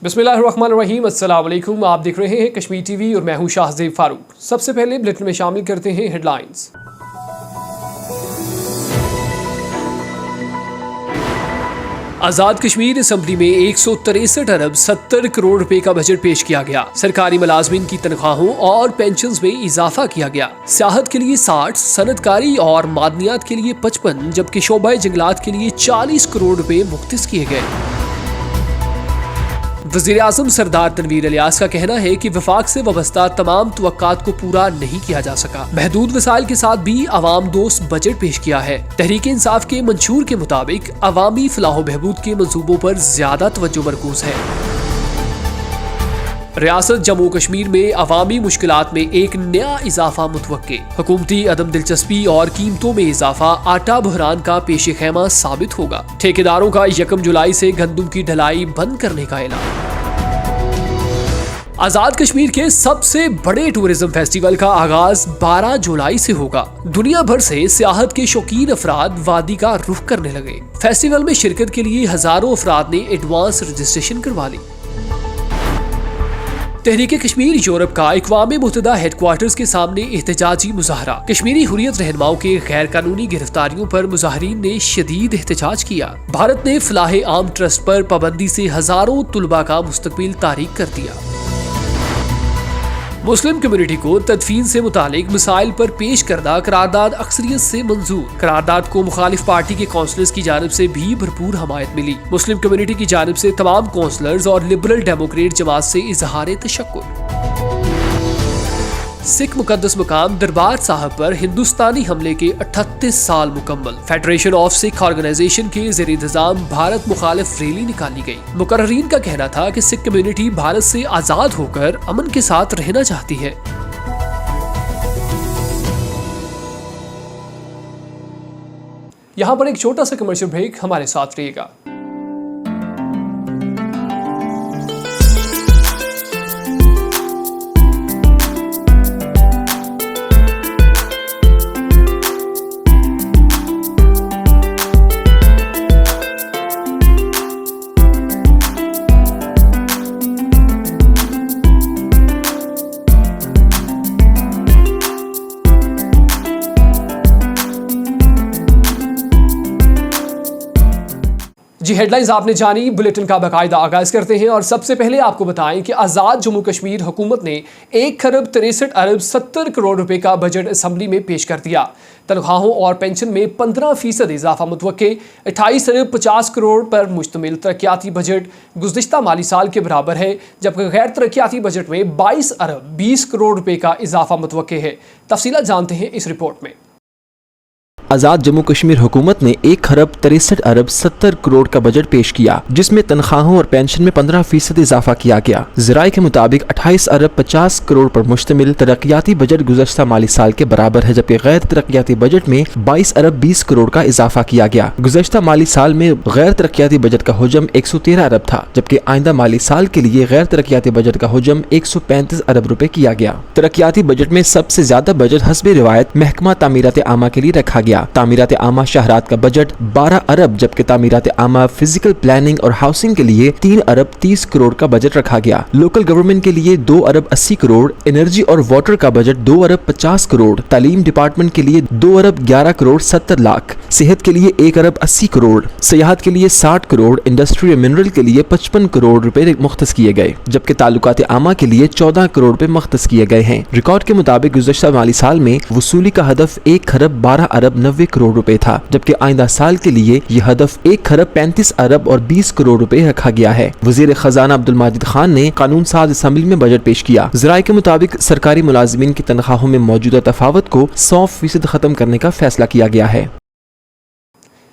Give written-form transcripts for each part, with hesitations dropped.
बिस्मिल्लाहिर्रहमानिर्रहीम, अस्सलाम वालेकुम। आप देख रहे हैं कश्मीर टीवी और मैं हूं शाहज़ेब फारूक। सबसे पहले बुलेटिन में शामिल करते हैं हेडलाइंस। आजाद कश्मीर असेंबली में 163 अरब 70 करोड़ रुपए का बजट पेश किया गया। सरकारी मुलाजमीन की तनख्वाहों और पेंशन्स में इजाफा किया गया। सियाहत के लिए 60, सनतकारी और मादनियात के लिए 55 जबकि शोबा जंगलात के लिए 40 करोड़ रुपए मुख्तस किए गए। वज़ीर आज़म सरदार तनवीर इलियास का कहना है कि वफाक से वाबस्ता तमाम तवक्कात को पूरा नहीं किया जा सका। महदूद वसाइल के साथ भी अवाम दोस्त बजट पेश किया है। तहरीक इंसाफ के मंशूर के मुताबिक अवामी फलाह बहबूद के मंसूबों पर ज्यादा तवज्जो मरकूज है। रियासत जम्मू कश्मीर में अवामी मुश्किलात में एक नया इजाफा मुतवक्के। हुकूमती अदम दिलचस्पी और कीमतों में इजाफा आटा बहरान का पेश खैमा साबित होगा। ठेकेदारों का 1 जुलाई से गंदम की ढलाई बंद करने का ऐलान। आजाद कश्मीर के सबसे बड़े टूरिज्म फेस्टिवल का आगाज 12 जुलाई से होगा। दुनिया भर से सियाहत के शौकीन अफराद वादी का रुख करने लगे। फेस्टिवल में शिरकत के लिए हजारों अफराद ने एडवांस रजिस्ट्रेशन करवा ली। तहरीक कश्मीर यूरोप का अक़वाम मुत्तहिदा हेडक्वार्टर्स के सामने एहतजाजी मुजाहरा। कश्मीरी हुर्रियत रहनुमाओं के गैर कानूनी गिरफ्तारियों पर मुजाहरीन ने शदीद एहतजाज किया। भारत ने फलाह आम ट्रस्ट पर पाबंदी से हजारों तुलबा का मुस्तकबिल तारीक कर दिया। मुस्लिम कम्युनिटी को तदफीन से मुतालिक मसाइल पर पेश करदा करारदाद अक्सरियत से मंजूर। करारदाद को मुखालिफ पार्टी के काउंसलर्स की जानिब से भी भरपूर हमायत मिली। मुस्लिम कम्युनिटी की जानिब से तमाम काउंसलर्स और लिबरल डेमोक्रेट जमात से इजहार तशक्कुर। सिख मुकद्दस मकाम दरबार साहब पर हिंदुस्तानी हमले के 38 साल मुकम्मल। फेडरेशन ऑफ सिख ऑर्गेनाइजेशन के ज़ेर इंतजाम भारत मुखालिफ रैली निकाली गई। मुकर्ररीन का कहना था कि सिख कम्युनिटी भारत से आज़ाद होकर अमन के साथ रहना चाहती है। यहाँ पर एक छोटा सा कमर्शियल ब्रेक, हमारे साथ रहिएगा। जी, हेडलाइंस आपने जानी। बुलेटिन का बाकायदा आगाज करते हैं और सबसे पहले आपको बताएं कि आज़ाद जम्मू कश्मीर हुकूमत ने 1 खरब 63 अरब 70 करोड़ रुपए का बजट असेंबली में पेश कर दिया। तनख्वाहों और पेंशन में 15% इजाफा मुतवक्के। 28 अरब 50 करोड़ पर मुश्तमिल तरक्याती बजट गुज़िश्ता माली साल के बराबर है, जबकि गैर तरक्याती बजट में 22 अरब 20 करोड़ रुपए का इजाफा मुतवक्के है। तफसीलात जानते हैं इस रिपोर्ट में। आजाद जम्मू कश्मीर हुकूमत ने 1 खरब 63 अरब 70 करोड़ का बजट पेश किया, जिसमें तनख्वाहों और पेंशन में 15% इजाफा किया गया। ज़राए के मुताबिक 28 अरब 50 करोड़ पर मुश्तमिल तरक्याती बजट गुज़श्ता माली साल के बराबर है, जबकि गैर तरक्याती बजट में 22 अरब 20 करोड़ का इजाफा किया गया। गुज़श्ता माली साल में गैर तरक्याती बजट का हुजम 113 अरब था, जबकि आइंदा माली साल के लिए गैर तरक्याती बजट का हुजम 135 अरब रुपए किया गया। तरक्याती बजट में सबसे ज्यादा बजट हस्बे रिवायत महकमा तामीरात आमा के लिए रखा गया। तामीरात आमा शहरात का बजट 12 अरब जबकि तामीरात आमा फिजिकल प्लानिंग और हाउसिंग के लिए 3 अरब 30 करोड़ का बजट रखा गया। लोकल गवर्नमेंट के लिए 2 अरब 80 करोड़, एनर्जी और वाटर का बजट 2 अरब 50 करोड़, तालीम डिपार्टमेंट के लिए 2 अरब 11 करोड़ 70 लाख, सेहत के लिए 1 अरब 80 करोड़, सियाहत के लिए 60 करोड़, इंडस्ट्री और मिनरल के लिए 55 करोड़ रुपए मुख्तस किए गए, जबकि ताल्लुकात आमा के लिए 14 करोड़ रुपए मुख्तस किए गए हैं। रिकॉर्ड के मुताबिक गुज़श्ता माली साल में वसूली का हदफ 1 खरब 12 अरब 90 करोड़ रुपए था, जबकि आइंदा साल के लिए यह हदफ 1 खरब 35 अरब और 20 करोड़ रुपए रखा गया है। वजीर खजाना अब्दुल माजिद खान ने कानून साज असेंबली में बजट पेश किया। ज़राए के मुताबिक सरकारी मुलाजिमीन की तनख्वाहों में मौजूदा तफावत को 100% खत्म करने का फैसला किया गया है।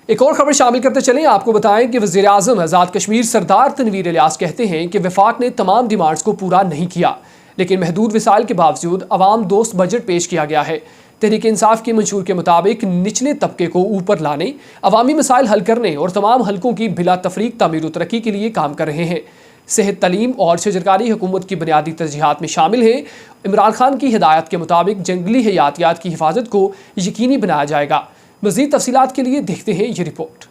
एक और खबर शामिल करते चलें। आपको बताएं कि वज़ीर आज़म आज़ाद कश्मीर सरदार तनवीर इलियास कहते हैं कि वफाक ने तमाम डिमांड्स को पूरा नहीं किया, लेकिन महदूद वसाइल के बावजूद अवाम दोस्त बजट पेश किया गया है। तहरीक इंसाफ के मंशूर के मुताबिक निचले तबके को ऊपर लाने, अवामी मसाइल हल करने और तमाम हलकों की बिला तफरीक तामीर और तरक्की के लिए काम कर रहे हैं। सेहत, तलीम और शजरकारी हुकूमत की बुनियादी तरजीहात में शामिल है। इमरान खान की हिदायत के मुताबिक जंगली हयातियात की हिफाजत को यकीनी बनाया जाएगा। मज़ीद तफसीलात के लिए देखते हैं ये रिपोर्ट।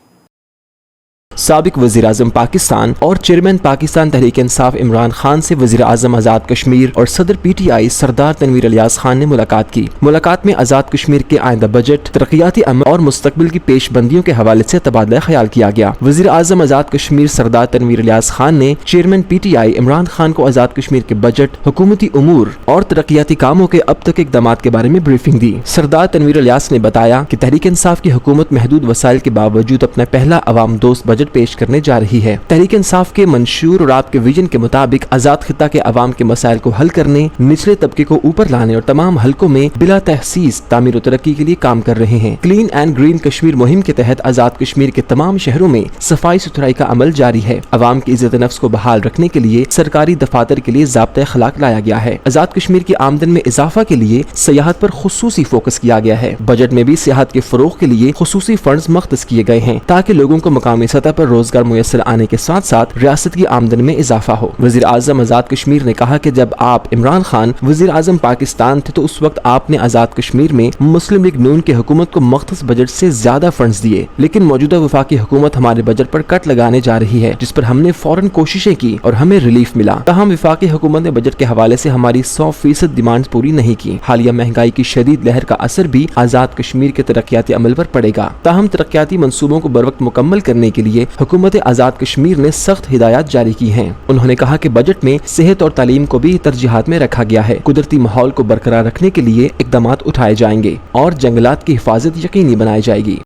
साबिक वजीर आजम पाकिस्तान और चेयरमैन पाकिस्तान तहरीक इंसाफ इमरान खान से वजीर आजम आजाद कश्मीर और सदर PTI सरदार तनवीर इलियास खान ने मुलाकात की। मुलाकात में आजाद कश्मीर के आइंदा बजट, तरक्याती अमल और मुस्तकबिल की पेशबंदियों के हवाले से तबादला ख्याल किया गया। वजीर आजम आजाद कश्मीर सरदार तनवीर इलियास खान ने चेयरमैन PTI इमरान खान को आजाद कश्मीर के बजट, हुकूमती उमूर और तरक्याती कामों के अब तक इकदाम के बारे में ब्रीफिंग दी। सरदार तनवीर इलियास ने बताया कि तहरीक इंसाफ की हुकूमत महदूद वसाइल के बावजूद अपना पहला अवाम दोस्त बजट पेश करने जा रही है। तहरीक इंसाफ के मंशूर और आपके विजन के मुताबिक आजाद खित्ता के अवाम के मसाइल को हल करने, निचले तबके को ऊपर लाने और तमाम हलकों में बिला तहसीस तामीर और तरक्की के लिए काम कर रहे हैं। क्लीन एंड ग्रीन कश्मीर मुहिम के तहत आजाद कश्मीर के तमाम शहरों में सफाई सुथराई का अमल जारी है। अवाम की इज्जत नफ्स को बहाल रखने के लिए सरकारी दफातर के लिए ज़ाब्ता अखलाक लाया गया है। आजाद कश्मीर की आमदन में इजाफा के लिए सियाहत पर खुसूसी फोकस किया गया है। बजट में भी सियाहत के फरोग के लिए खुसूसी फंड्स मख्तस किए गए हैं ताकि लोगों को मकामी सतह पर रोजगार मुयस्सर आने के साथ साथ रियासत की आमदन में इजाफा हो। वजीर आजम आजाद कश्मीर ने कहा कि जब आप इमरान खान वजीर आजम पाकिस्तान थे तो उस वक्त आपने आजाद कश्मीर में मुस्लिम लीग नून की हुकूमत को मख्तस बजट से ज्यादा फंड्स दिए, लेकिन मौजूदा वफाकी हुकूमत हमारे बजट पर कट लगाने जा रही है, जिस पर हमने फौरन कोशिशें की और हमें रिलीफ मिला। तहम वफाकी हुकूमत ने बजट के हवाले से हमारी 100% डिमांड पूरी नहीं की। हालिया महंगाई की शदीद लहर का असर भी आजाद कश्मीर के तरक्याती अमल पर पड़ेगा। ताहम तरक्याती मंसूबों को बरवक्त मुकम्मल करने के लिए हुकूमत आजाद कश्मीर ने सख्त हिदायत जारी की हैं। उन्होंने कहा कि बजट में सेहत और तालीम को भी तरजीहात में रखा गया है। कुदरती माहौल को बरकरार रखने के लिए इकदाम उठाए जाएंगे और जंगलात की हिफाजत यकीनी बनाई जाएगी।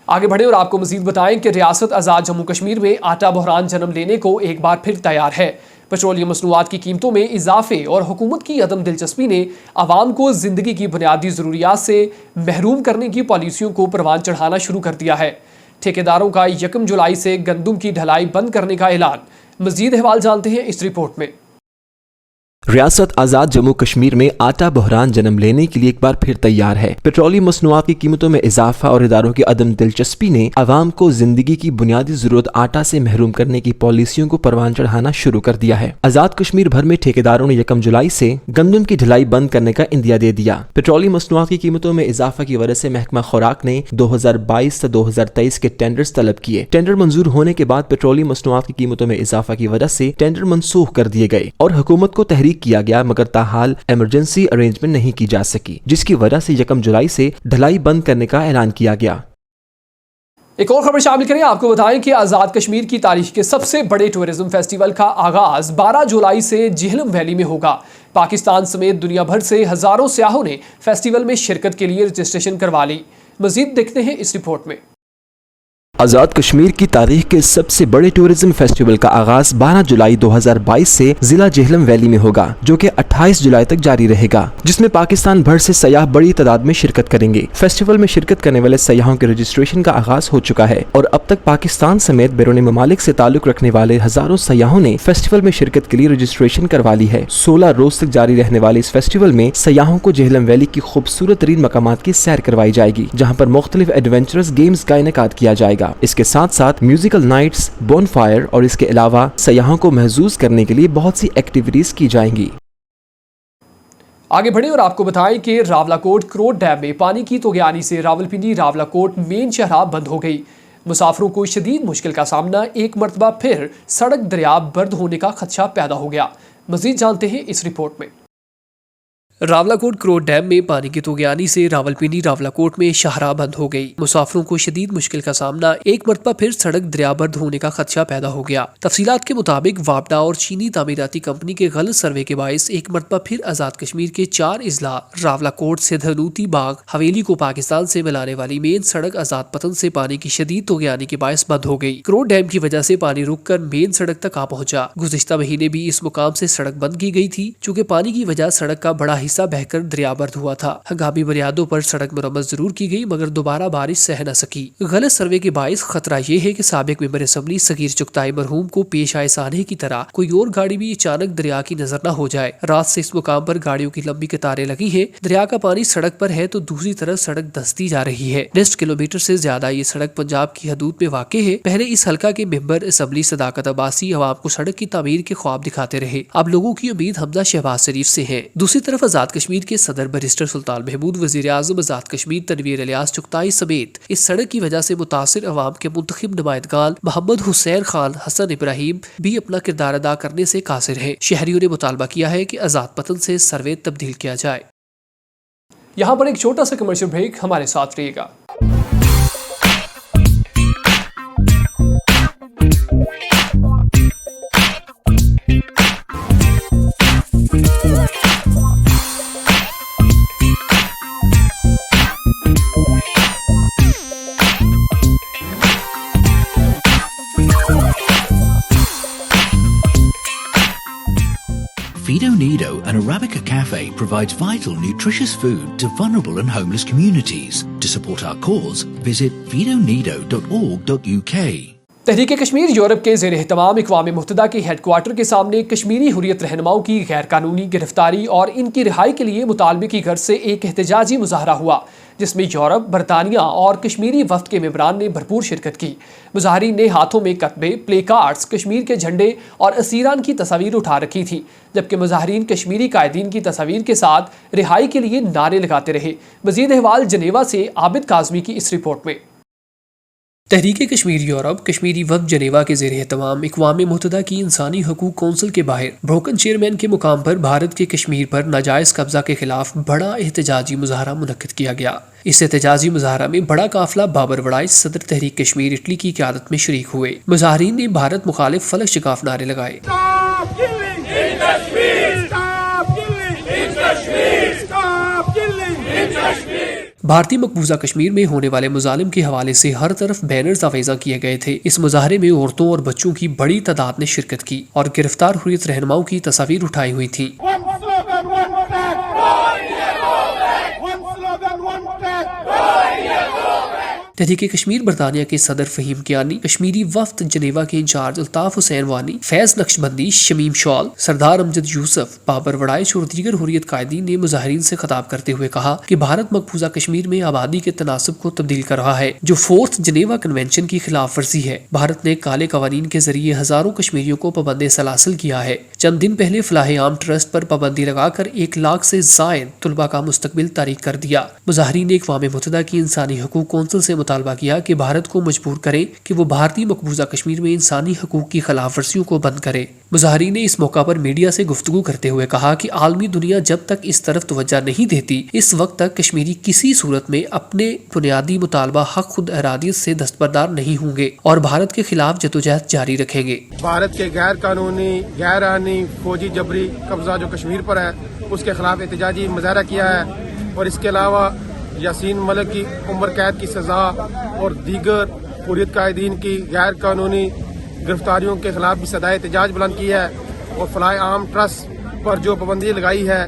आगे बढ़े और आपको मजीद बताएं कि रियासत आजाद जम्मू कश्मीर में आटा बहरान जन्म लेने को एक बार फिर तैयार है। पेट्रोलियम मसनूआत की कीमतों में इजाफे और हुकूमत की अदम दिलचस्पी ने आवाम को जिंदगी की बुनियादी जरूरियात से महरूम करने की पॉलिसियों को परवान चढ़ाना शुरू कर दिया है। ठेकेदारों का 1 जुलाई से गंदम की ढलाई बंद करने का ऐलान। मजीद अहवाल जानते हैं इस रिपोर्ट में। रियासत आजाद जम्मू कश्मीर में आटा बहरान जन्म लेने के लिए एक बार फिर तैयार है। पेट्रोलियम मसनूआत की कीमतों में इजाफा और इदारों की अदम दिलचस्पी ने आवाम को जिंदगी की बुनियादी जरूरत आटा से महरूम करने की पॉलिसियों को परवान चढ़ाना शुरू कर दिया है। आजाद कश्मीर भर में ठेकेदारों ने 1 जुलाई से गंदम की ढलाई बंद करने का इंदिया दे दिया। पेट्रोलियम मसनूआत की कीमतों में इजाफा की वजह से महकमा खुराक ने 2022 से 2023 के टेंडर्स तलब किए। टेंडर मंजूर होने के बाद पेट्रोलियम मसनूआत की कीमतों में इजाफा की वजह से टेंडर मनसूख कर दिए गए और हुकूमत को तहरीक किया गया, मगर ताहाल इमरजेंसी अरेंजमेंट नहीं की जा सकी, जिसकी वजह से 1 जुलाई से ढलाई बंद करने का ऐलान किया गया। एक और खबर शामिल करें। आपको बताएं कि आजाद कश्मीर की तारीख के सबसे बड़े टूरिज्म फेस्टिवल का आगाज 12 जुलाई से झेलम वैली में होगा। पाकिस्तान समेत दुनिया भर से हजारों सयाहों ने फेस्टिवल में शिरकत के लिए रजिस्ट्रेशन करवा ली। मजीद देखते हैं इस रिपोर्ट में। आजाद कश्मीर की तारीख के सबसे बड़े टूरिज्म फेस्टिवल का आगाज 12 जुलाई 2022 से जिला झेलम वैली में होगा, जो कि 28 जुलाई तक जारी रहेगा, जिसमें पाकिस्तान भर से सयाह बड़ी तादाद में शिरकत करेंगे। फेस्टिवल में शिरकत करने वाले सयाहों के रजिस्ट्रेशन का आगाज हो चुका है और अब तक पाकिस्तान समेत बैरून ममालिक से ताल्लुक रखने वाले हजारों सयाहों ने फेस्टिवल में शिरकत के लिए रजिस्ट्रेशन करवा ली है। 16 रोज तक जारी रहने वाले इस फेस्टिवल में सयाहों को झेलम वैली की खूबसूरत तरीन मकामात की सैर करवाई जाएगी, जहाँ पर मुख्तलिफ एडवेंचरस गेम्स का इनेकाद किया जाएगा। इसके साथ साथ म्यूजिकल नाइट्स, बोनफायर और इसके अलावा सयाहों को महसूस करने के लिए बहुत सी एक्टिविटीज की जाएंगी। आगे बढ़े और आपको बताएं कि रावलाकोट क्रोड डैम में पानी की तोगयानी से रावलपिंडी रावलाकोट मेन शहर बंद हो गई। मुसाफिरों को शदीद मुश्किल का सामना। एक मरतबा फिर सड़क दरियाब बंद होने का खदशा पैदा हो गया। मजीद जानते हैं इस रिपोर्ट में। रावलाकोट क्रोड डैम में पानी की तोगयानी से रावलपिंडी रावलाकोट में शाहराह बंद हो गई। मुसाफिरों को शदीद मुश्किल का सामना। एक मरतबा फिर सड़क दरियाबंद होने का खदशा पैदा हो गया। तफसीलात के मुताबिक वापडा और चीनी तामीराती कंपनी के गलत सर्वे के बायस एक मरतबा फिर आजाद कश्मीर के 4 अजला रावलाकोट से धनूती बाग हवेली को पाकिस्तान से मिलाने वाली मेन सड़क आजाद पतन से पानी की शदीद तोगयानी के बायस बंद हो गई। क्रोड डैम की वजह से पानी रुक कर मेन सड़क तक आ पहुंचा। गुज़िश्ता महीने भी इस मुकाम से सड़क बंद की गई थी, चूँकि पानी की वजह सड़क का बड़ा हिस्सा बहकर दरियाबंद हुआ था। हंगामी बुनियादों पर सड़क मरम्मत जरूर की गई, मगर दोबारा बारिश सह न सकी। गलत सर्वे के बायस खतरा ये है कि साबिक मेंबर असम्बली सगीर चुगताई मरहूम को पेश आए साने की तरह कोई और गाड़ी भी अचानक दरिया की नजर न हो जाए। रात से इस मुकाम पर गाड़ियों की लंबी कतारें लगी है। दरिया का पानी सड़क पर है तो दूसरी तरफ सड़क धंसती जा रही है। 10 किलोमीटर से ज्यादा ये सड़क पंजाब की हदूद में वाक़े है। पहले इस हल्का के मेंबर असम्बली सदाकत अब्बासी अवाम को सड़क की तामीर के ख्वाब दिखाते रहे। अब लोगों की उम्मीद हमजा शहबाज शरीफ से है। दूसरी तरफ آزاد کشمیر کے صدر بیرسٹر سلطان محمود، وزیر اعظم آزاد کشمیر تنویر الیاس چغتائی سمیت اس سڑک کی وجہ سے متاثر عوام کے منتخب نمائندگان محمد حسین خان حسن ابراہیم بھی اپنا کردار ادا کرنے سے قاصر ہیں۔ شہریوں نے مطالبہ کیا ہے کہ آزاد پتن سے سروے تبدیل کیا جائے۔ یہاں پر ایک چھوٹا سا کمرشل بریک، ہمارے ساتھ رہیے گا۔ Fido Nido, an Arabica cafe, provides vital, nutritious food to vulnerable and homeless communities. To support our cause, visit fidonido.org.uk. تحریک کشمیر یورپ کے زیر اہتمام اقوام متحدہ کے ہیڈ کوارٹر کے سامنے کشمیری حریت رہنماؤں کی غیر قانونی گرفتاری اور ان کی رہائی کے لیے مطالبے کی غرض سے ایک احتجاجی مظاہرہ ہوا، جس میں یورپ، برطانیہ اور کشمیری وفد کے ممبران نے بھرپور شرکت کی۔ مظاہرین نے ہاتھوں میں کتبے، پلے کارڈز، کشمیر کے جھنڈے اور اسیران کی تصاویر اٹھا رکھی تھیں، جبکہ مظاہرین کشمیری قائدین کی تصاویر کے ساتھ رہائی کے لیے نعرے لگاتے رہے۔ مزید احوال جنیوا سے عابد کاظمی کی اس رپورٹ میں۔ تحریک کشمیر یورپ کشمیری وفد جنیوا کے زیر اہتمام اقوام متحدہ کی انسانی حقوق کونسل کے باہر بروکن چیئرمین کے مقام پر بھارت کے کشمیر پر ناجائز قبضہ کے خلاف بڑا احتجاجی مظاہرہ منعقد کیا گیا۔ اس احتجاجی مظاہرہ میں بڑا قافلہ بابر وڑائچ، صدر تحریک کشمیر اٹلی کی قیادت میں شریک ہوئے۔ مظاہرین نے بھارت مخالف فلک شکاف نعرے لگائے۔ بھارتی مقبوضہ کشمیر میں ہونے والے مظالم کے حوالے سے ہر طرف بینرز آویزاں کیے گئے تھے۔ اس مظاہرے میں عورتوں اور بچوں کی بڑی تعداد نے شرکت کی اور گرفتار حریت رہنماؤں کی تصاویر اٹھائی ہوئی تھیں۔ تحریک کشمیر برطانیہ کے صدر فہیم کیانی، کشمیری وفد جنیوا کے انچارج الطاف حسین وانی، فیض نقشبندی، شمیم شال، سردار امجد یوسف، بابر وڑائچ اور دیگر حریت قائدین نے مظاہرین سے خطاب کرتے ہوئے کہا کہ بھارت مقبوضہ کشمیر میں آبادی کے تناسب کو تبدیل کر رہا ہے، جو فورتھ جنیوا کنونشن کی خلاف ورزی ہے۔ بھارت نے کالے قوانین کے ذریعے ہزاروں کشمیریوں کو پابند سلاسل کیا ہے۔ چند دن پہلے فلاح عام ٹرسٹ پر پابندی لگا کر 1 لاکھ سے زائد طلباء کا مستقبل تاریک کر دیا۔ مظاہرین نے اقوام متحدہ کی انسانی حقوق کونسل سے مطالبہ کیا کہ بھارت کو مجبور کرے کہ وہ بھارتی مقبوضہ کشمیر میں انسانی حقوق کی خلاف ورزیوں کو بند کرے۔ مظاہرین نے اس موقع پر میڈیا سے گفتگو کرتے ہوئے کہا کہ عالمی دنیا جب تک اس طرف توجہ نہیں دیتی، اس وقت تک کشمیری کسی صورت میں اپنے بنیادی مطالبہ حق خود ارادیت سے دستبردار نہیں ہوں گے اور بھارت کے خلاف جدوجہد جاری رکھیں گے۔ بھارت کے غیر قانونی، غیر آئینی، فوجی جبری قبضہ جو کشمیر پر ہے، اس کے خلاف احتجاجی مظاہرہ کیا ہے، اور اس کے علاوہ یاسین ملک کی عمر قید کی سزا اور دیگر حریت قائدین کی غیر قانونی گرفتاریوں کے خلاف بھی صدائے احتجاج بلند کی ہے، اور فلاح عام ٹرسٹ پر جو پابندی لگائی ہے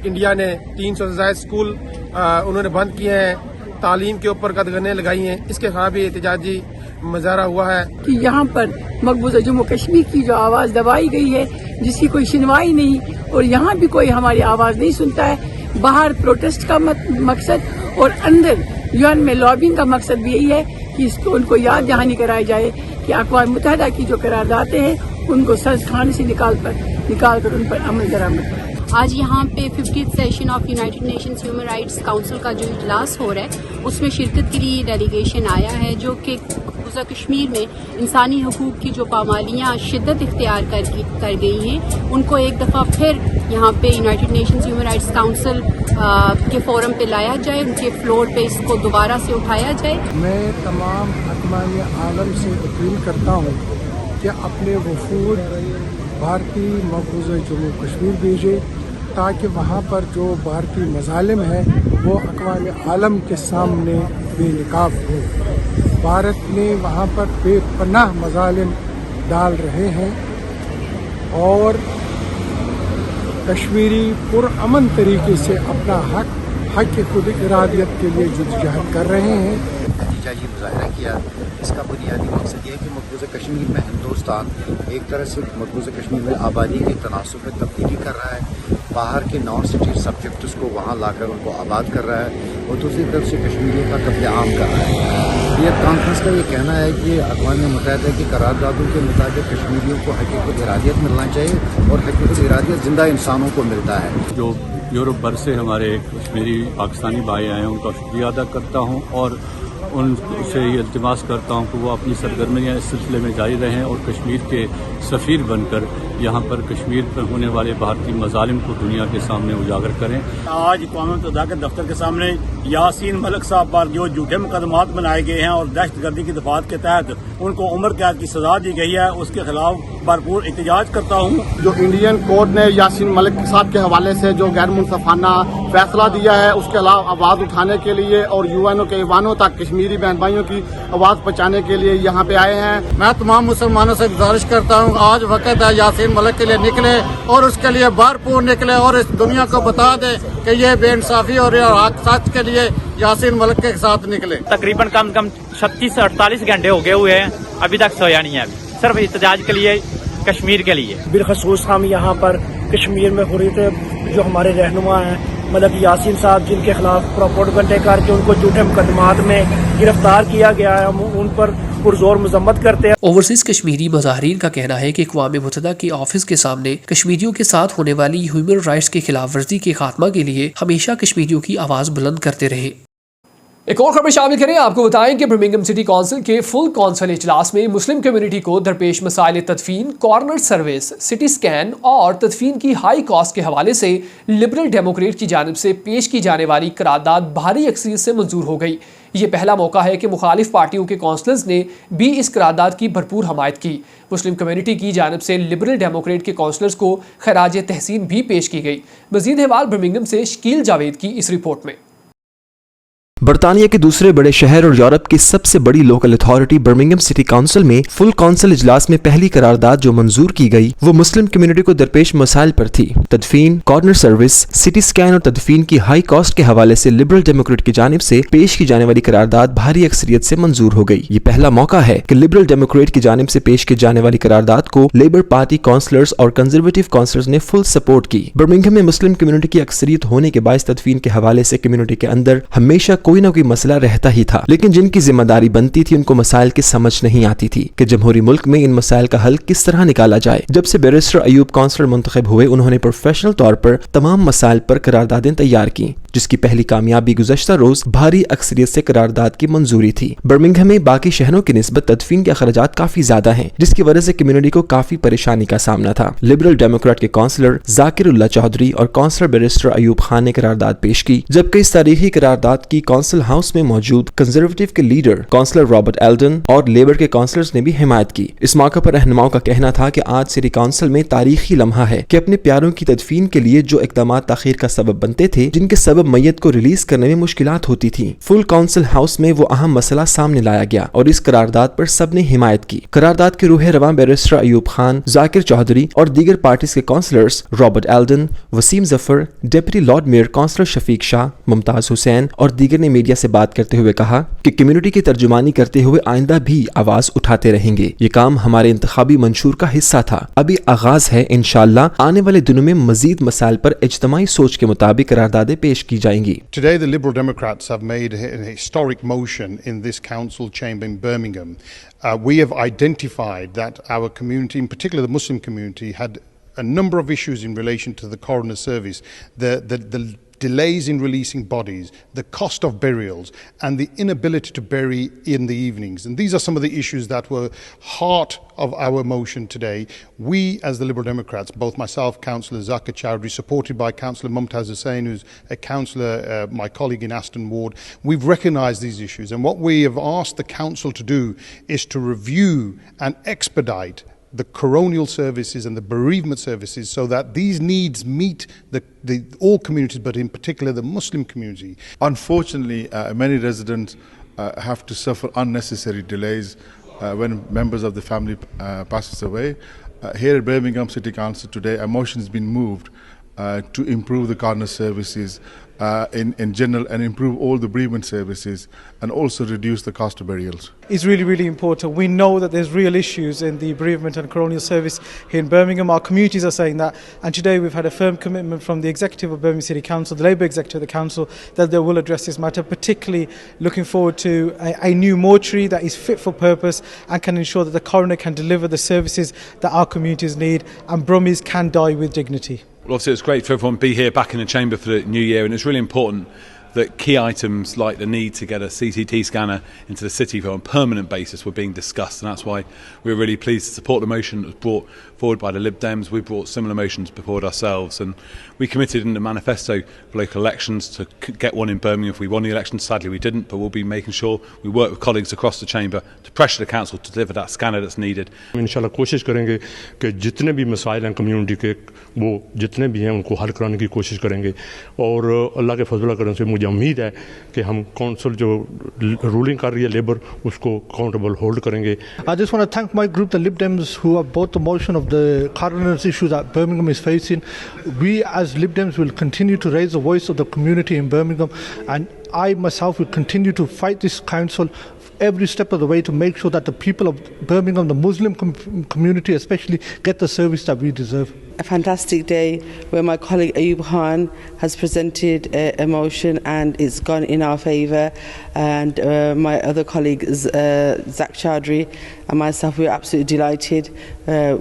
انڈیا نے، 300 سے زائد اسکول انہوں نے بند کیے ہیں، تعلیم کے اوپر قدغنیں لگائی ہیں، اس کے خلاف بھی احتجاجی مظاہرہ ہوا ہے کہ یہاں پر مقبوضہ جموں کشمیر کی جو آواز دبائی گئی ہے، جس کی کوئی سنوائی نہیں، اور یہاں بھی کوئی ہماری آواز نہیں سنتا ہے۔ باہر پروٹیسٹ کا مقصد اور اندر یون میں لابنگ کا مقصد بھی یہی ہے کہ اس کو ان کو یاد دہانی کرائی جائے کہ اقوام متحدہ کی جو قراردادیں ہیں ان کو سر خانے سے نکال کر ان پر عمل درآمد کرے۔ آج یہاں پہ 50th session of United nations human rights council کا جو اجلاس ہو رہا ہے، اس میں شرکت کے لیے ڈیلیگیشن آیا ہے جو کہ مقبوضہ کشمیر میں انسانی حقوق کی جو پامالیاں شدت اختیار کر گئی ہیں، ان کو ایک دفعہ پھر یہاں پہ United nations human rights council کے فورم پہ لایا جائے، ان کے فلور پہ اس کو دوبارہ سے اٹھایا جائے۔ میں تمام اقوام عالم سے اپیل کرتا ہوں کہ اپنے وفود بھارتی مقبوضہ جموں کشمیر بھیجے، تاکہ وہاں پر جو بھارتی مظالم ہیں وہ اقوام عالم کے سامنے بے نقاب ہو۔ بھارت نے وہاں پر بے پناہ مظالم ڈال رہے ہیں اور کشمیری پرامن طریقے سے اپنا حق خود ارادیت کے لیے جدوجہد کر رہے ہیں۔ احتجاجی مظاہرہ کیا، اس کا بنیادی مقصد یہ ہے کہ مقبوضہ کشمیر میں ہندوستان ایک طرح سے مقبوضہ کشمیر میں آبادی کے تناسب میں تبدیلی کر رہا ہے، باہر کے نان سٹی سبجیکٹس کو وہاں لا کر ان کو آباد کر رہا ہے، اور دوسری طرف سے کشمیریوں کا قتل عام کر رہا ہے۔ یہ کانفرنس کا یہ کہنا ہے کہ اقوام متحدہ کی قراردادوں کے مطابق کشمیریوں کو حق خود ارادیت ملنا چاہیے، اور حق خود ارادیت زندہ انسانوں کو ملتا ہے۔ جو یورپ بھر سے ہمارے کشمیری پاکستانی بھائی آئے ہیں، ان کا شکریہ ادا کرتا ہوں اور ان سے یہ التماس کرتا ہوں کہ وہ اپنی سرگرمیاں اس سلسلے میں جاری رہیں اور کشمیر کے سفیر بن کر یہاں پر کشمیر پر ہونے والے بھارتی مظالم کو دنیا کے سامنے اجاگر کریں۔ آج اقوام متحدہ کے دفتر کے سامنے یاسین ملک صاحب پر جو جھوٹے مقدمات بنائے گئے ہیں اور دہشت گردی کی دفعات کے تحت ان کو عمر قید کی سزا دی گئی ہے، اس کے خلاف بھرپور احتجاج کرتا ہوں۔ جو انڈین کورٹ نے یاسین ملک صاحب کے حوالے سے جو غیر منصفانہ فیصلہ دیا ہے، اس کے علاوہ آواز اٹھانے کے لیے اور یو این او کے ایوانوں تک کشمیری بہن بھائیوں کی آواز پہنچانے کے لیے یہاں پہ آئے ہیں۔ میں تمام مسلمانوں سے گزارش کرتا ہوں، آج وقت ہے یاسین ملک کے لیے نکلے اور اس کے لیے بھرپور نکلے اور اس دنیا کو بتا دے کہ یہ بے انصافی اور حق سچ کے لیے یاسین ملک کے ساتھ نکلے۔ تقریباً کم کم 36 سے 48 گھنٹے ہو گئے ہوئے ہیں، ابھی تک سویا نہیں ہے، صرف احتجاج کے لیے، کشمیر کے لیے۔ بالخصوص ہم یہاں پر کشمیر میں حریت جو ہمارے رہنما ہیں مطلب یاسین صاحب، جن کے خلاف پروپیگنڈے کر کے ان کو جھوٹے مقدمات میں گرفتار کیا گیا ہے، ہم ان پر پرزور مذمت کرتے ہیں۔ اوورسیز کشمیری مظاہرین کا کہنا ہے کہ اقوام متحدہ کے آفس کے سامنے کشمیریوں کے ساتھ ہونے والی ہیومن رائٹس کی خلاف ورزی کے خاتمہ کے لیے ہمیشہ کشمیریوں کی آواز بلند کرتے رہے۔ ایک اور خبر شامل کریں، آپ کو بتائیں کہ برمنگھم سٹی کونسل کے فل کونسل اجلاس میں مسلم کمیونٹی کو درپیش مسائل تدفین، کارنر سروس، سٹی سکین اور تدفین کی ہائی کاسٹ کے حوالے سے لبرل ڈیموکریٹ کی جانب سے پیش کی جانے والی قرارداد بھاری اکثریت سے منظور ہو گئی۔ یہ پہلا موقع ہے کہ مخالف پارٹیوں کے کونسلرز نے بھی اس قرارداد کی بھرپور حمایت کی۔ مسلم کمیونٹی کی جانب سے لبرل ڈیموکریٹ کے کونسلرز کو خراج تحسین بھی پیش کی گئی۔ مزید احوال برمنگھم سے شکیل جاوید کی اس رپورٹ میں۔ برطانیہ کے دوسرے بڑے شہر اور یورپ کی سب سے بڑی local authority Birmingham city council میں فل کونسل اجلاس میں پہلی قرارداد جو منظور کی گئی وہ مسلم کمیونٹی کو درپیش مسائل پر تھی۔ تدفین، کارنر سروس، سٹی سکین اور تدفین کی ہائی کاسٹ کے حوالے سے لبرل ڈیموکریٹ کی جانب سے پیش کی جانے والی قرارداد بھاری اکثریت سے منظور ہو گئی۔ یہ پہلا موقع ہے کہ لبرل ڈیموکریٹ کی جانب سے پیش کی جانے والی قرارداد کو لیبر پارٹی کونسلرز اور کنزرویٹو کونسلرز نے فل سپورٹ کی۔ برمنگھم میں مسلم کمیونٹی کی اکثریت ہونے کے باعث تدفین کے حوالے سے کمیونٹی کے اندر ہمیشہ کوئی نہ کوئی مسئلہ رہتا ہی تھا، لیکن جن کی ذمہ داری بنتی تھی ان کو مسائل کی سمجھ نہیں آتی تھی کہ جمہوری ملک میں ان مسائل کا حل کس طرح نکالا جائے۔ جب سے بیرسٹر ایوب کونسلر منتخب ہوئے، انہوں نے پروفیشنل طور پر تمام مسائل پر قراردادیں تیار کی، جس کی پہلی کامیابی گزشتہ روز بھاری اکثریت سے قرارداد کی منظوری تھی۔ برمنگھم میں باقی شہروں کی نسبت تدفین کے اخراجات کافی زیادہ ہیں، جس کی وجہ سے کمیونٹی کو کافی پریشانی کا سامنا تھا۔ لبرل ڈیموکریٹ کے کونسلر ذاکر اللہ چودھری اور کونسلر بیرسٹر ایوب خان نے قرارداد پیش کی، جبکہ اس تاریخی قرارداد کی کونسل ہاؤس میں موجود کنزرویٹو کے لیڈر کونسلر رابرٹ ایلڈن اور لیبر کے کونسلرز نے بھی حمایت کی۔ اس موقع پر رہنماؤں کا کہنا تھا کہ آج سٹی کونسل میں تاریخی لمحہ ہے کہ اپنے پیاروں کی تدفین کے لیے جو اقدامات تاخیر کا سبب بنتے تھے، جن کے سبب میت کو ریلیز کرنے میں مشکلات ہوتی تھی، فل کونسل ہاؤس میں وہ اہم مسئلہ سامنے لایا گیا اور اس قرارداد پر سب نے حمایت کی۔ قرارداد کے روح رواں بیرسٹر ایوب خان، ذاکر چودھری اور دیگر پارٹیز کے کونسلرز رابرٹ ایلڈن، وسیم ظفر، ڈپٹی لارڈ میئر کونسلر شفیق شاہ، ممتاز حسین اور دیگر نے میڈیا سے بات کرتے ہوئے کہا کہ کمیونٹی کی ترجمانی کرتے ہوئے آئندہ بھی آواز اٹھاتے رہیں گے۔ یہ کام ہمارے انتخابی منشور کا حصہ تھا، ابھی آغاز ہے، انشاءاللہ آنے والے دنوں میں مزید مسائل پر اجتماعی سوچ کے مطابق قراردادیں پیش کی جائیں گی۔ Today the Liberal Democrats have made a historic motion in this council chamber in Birmingham. We have identified that our community, in particular the Muslim community, had a number of issues in relation to the coroner service, the delays in releasing bodies, the cost of burials, and the inability to bury in the evenings. And these are some of the issues that were heart of our motion today. We, as the Liberal Democrats, both myself, Councillor Zakir Chowdhury, supported by Councillor Mumtaz Hussain, who's a councillor, my colleague in Aston Ward, we've recognised these issues. And what we have asked the council to do is to review and expedite the coronial services and the bereavement services so that these needs meet the all communities, but in particular the Muslim community. Unfortunately, many residents have to suffer unnecessary delays when members of the family passes away. Here at Birmingham City Council today, a motion has been moved to improve the coroner services in general and improve all the bereavement services and also reduce the cost of burials. It's really, really important. We know that there's real issues in the bereavement and coronial service here in Birmingham. Our communities are saying that, and today we've had a firm commitment from the executive of Birmingham City Council, the Labour executive of the council, that they will address this matter, particularly looking forward to a new mortuary that is fit for purpose and can ensure that the coroner can deliver the services that our communities need and Brummies can die with dignity. Well, obviously it's great for everyone to be here back in the chamber for the new year, and it's really important that key items like the need to get a CCT scanner into the city on a permanent basis were being discussed, and that's why we're really pleased to support the motion that was brought forward by the Lib Dems. We brought similar motions before ourselves, and we committed in the manifesto for local elections to get one in Birmingham if we won the election. Sadly we didn't, but we'll be making sure we work with colleagues across the chamber to pressure the council to deliver that scanner that's needed. इंशाल्लाह कोशिश करेंगे कि जितने भी मसाइल हैं community के वो जितने भी हैं उनको हल कराने की कोशिश करेंगे, और अल्लाह के फजल करम से मुझे उम्मीद है कि हम काउंसिल जो रूलिंग कर रही है लेबर उसको अकाउंटेबल होल्ड करेंगे. I just want to thank my group, the Lib Dems, who have brought the motion of the coroner's issue that Birmingham is facing. We as Lib Dems will continue to raise the voice of the community in Birmingham, and I myself will continue to fight this council every step of the way to make sure that the people of Birmingham, the Muslim community especially, get the service that we deserve. A fantastic day where my colleague Ayub Khan has presented a motion and it's gone in our favour, and my other colleague Zach Chaudhry and myself, we're absolutely delighted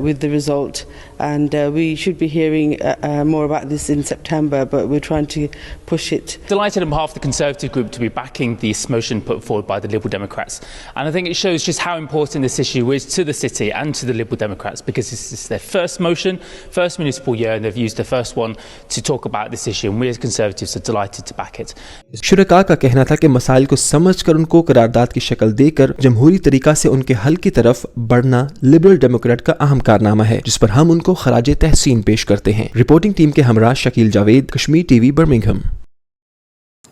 with the result, and we should be hearing more about this in September, but we're trying to push it. Delighted on behalf of the Conservative group to be backing this motion put forward by the Liberal Democrats, and I think it shows just how important this issue is to the city and to the Liberal Democrats, because this is their first motion, first municipal year, and they've used the first one to talk about this issue, and we as Conservatives are delighted to back it. शुरका का कहना था कि मसाइल को समझकर उनको करारदाद की शक्ल देकर जमहूरी तरीका से उनके हल की तरफ बढ़ना लिबरल डेमोक्रेट का अहम कारनामा है, जिस पर हम उनको खराज तहसीन पेश करते हैं. रिपोर्टिंग टीम के हमरा शकील जावेद, कश्मीर टीवी, बर्मिंघम.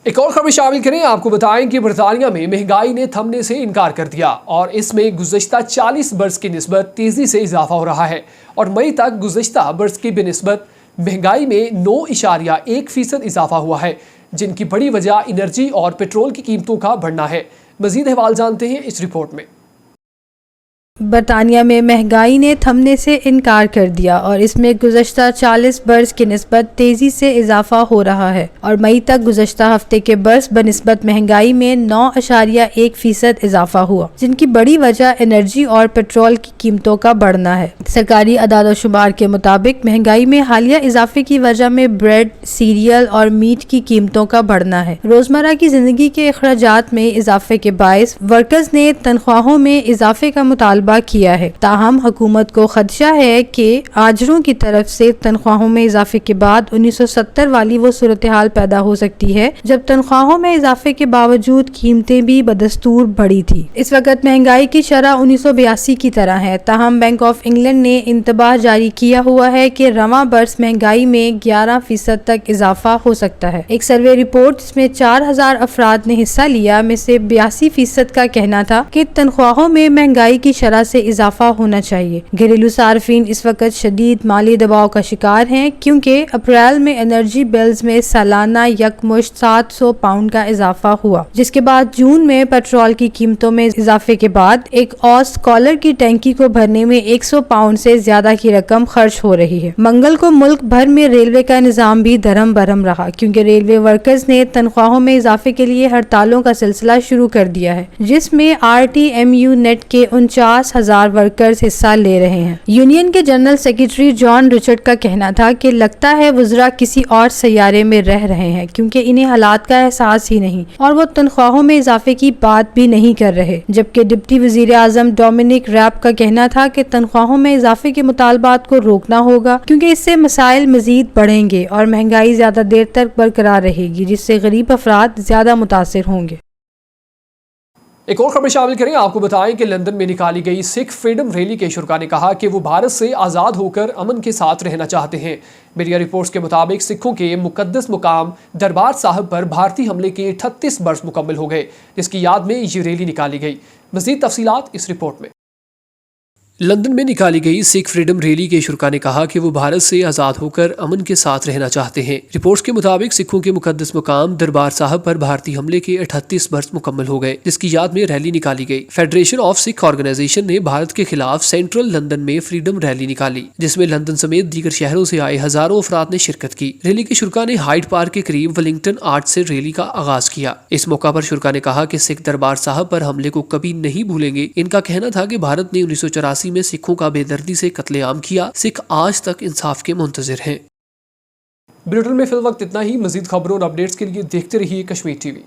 एक और खबर शामिल करें. आपको बताएं कि बरतानिया में महंगाई ने थमने से इनकार कर दिया और इसमें गुज़श्ता 40 बरस की निस्बत तेज़ी से इजाफा हो रहा है, और मई तक गुज़श्ता बरस की बिनिस्बत महंगाई में 9.1% इजाफा हुआ है, जिनकी बड़ी वजह एनर्जी और पेट्रोल की कीमतों का बढ़ना है. मज़ीद अहवाल जानते हैं इस रिपोर्ट में. बरतानिया में महंगाई ने थमने से इनकार कर दिया और इसमें गुज़श्ता 40 बरस की निस्बत तेज़ी से इजाफा हो रहा है, और मई तक गुज़श्ता हफ्ते के बरस बनिस्बत महंगाई में 9.1% इजाफा हुआ, जिनकी बड़ी वजह एनर्जी और पेट्रोल की कीमतों का बढ़ना है. सरकारी अदाद-ओ-शुमार के मुताबिक महंगाई में हालिया इजाफे की वजह में ब्रेड, सीरियल और मीट की कीमतों का बढ़ना है. रोज़मर्रा की ज़िंदगी के अखराजात में इजाफे के बायस वर्कर्स ने तनख्वाहों में इजाफे का मुतालबा किया है. ताहम हुकूमत को खदशा है कि आजरों की तरफ से तनख्वाहों में इजाफे के बाद 1970 वाली वो सूरत हाल पैदा हो सकती है जब तनख्वाहों में इजाफे के बावजूद कीमतें भी बदस्तूर बढ़ी थी. इस वक्त महंगाई की शरह 1982 की तरह है. ताहम बैंक ऑफ इंग्लैंड ने इंतबाह जारी किया हुआ है कि रवां बरस महंगाई में 11% तक इजाफा हो सकता है. एक सर्वे रिपोर्ट जिसमें 4000 अफराद ने हिस्सा लिया में से 82% का कहना था कि तनख्वाहों में महंगाई की शरह से इजाफा होना चाहिए. घरेलू सार्फिन इस वक्त शदीद माली दबाव का शिकार हैं, क्योंकि अप्रैल में एनर्जी बिल्स में सालाना यकमुश्त 700 पाउंड का इजाफा हुआ, जिसके बाद जून में पेट्रोल की कीमतों में इजाफे के बाद एक ऑस कॉलर की टैंकी को भरने में 100 पाउंड से ज्यादा की रकम खर्च हो रही है. मंगल को मुल्क भर में रेलवे का निजाम भी धर्म बरहम रहा, क्योंकि रेलवे वर्कर्स ने तनख्वाहों में इजाफे के लिए हड़तालों का सिलसिला शुरू कर दिया है, जिसमें RTMU नेट के 49,000 वर्कर्स हिस्सा ले रहे हैं. यूनियन के जनरल सेक्रेटरी जॉन रिचर्ड का कहना था कि लगता है वज़रा किसी और सैयारे में रह रहे हैं, क्योंकि इन्हें हालात का एहसास ही नहीं और वो तनख्वाहों में इजाफे की बात भी नहीं कर रहे. जबकि डिप्टी वज़ीर आज़म डोमिनिक रैब का कहना था कि तनख्वाहों में इजाफे के मुतालबात को रोकना होगा, क्योंकि इससे मसाइल मजीद बढ़ेंगे और महंगाई ज्यादा देर तक बरकरार रहेगी, जिससे गरीब अफराद ज्यादा मुतासिर होंगे. एक और खबर शामिल करें. आपको बताएं कि लंदन में निकाली गई सिख फ्रीडम रैली के शुरा ने कहा कि वो भारत से आज़ाद होकर अमन के साथ रहना चाहते हैं. मीडिया रिपोर्ट्स के मुताबिक सिखों के मुकद्दस मुकाम दरबार साहब पर भारतीय हमले के 38 बरस मुकम्मल हो गए, जिसकी याद में ये रैली निकाली गई. मज़ीद तफसीलात इस रिपोर्ट में. लंदन में निकाली गई सिख फ्रीडम रैली के शुरा ने कहा कि वो भारत से आज़ाद होकर अमन के साथ रहना चाहते हैं. रिपोर्ट्स के मुताबिक सिखों के मुकद्दस मुकाम दरबार साहब पर भारतीय हमले के 38 बरस मुकम्मल हो गए, जिसकी याद में रैली निकाली गई. फेडरेशन ऑफ सिख ऑर्गेनाइजेशन ने भारत के खिलाफ सेंट्रल लंदन में फ्रीडम रैली निकाली, जिसमें लंदन समेत दीगर शहरों से आए हजारों अफराद ने शिरकत की. रैली के शुरा ने हाइड पार्क के करीब वेलिंगटन आर्च से रैली का आगाज किया. इस मौका पर शुरा ने कहा कि सिख दरबार साहब पर हमले को कभी नहीं भूलेंगे. इनका कहना था कि भारत ने 1984 में सिखों का बेदर्दी से कत्लेआम किया. सिख आज तक इंसाफ के मुंतजिर हैं. बुलेटिन में फिल वक्त इतना ही। मजीद खबरों और अपडेट्स के लिए देखते रहिए कश्मीर टीवी।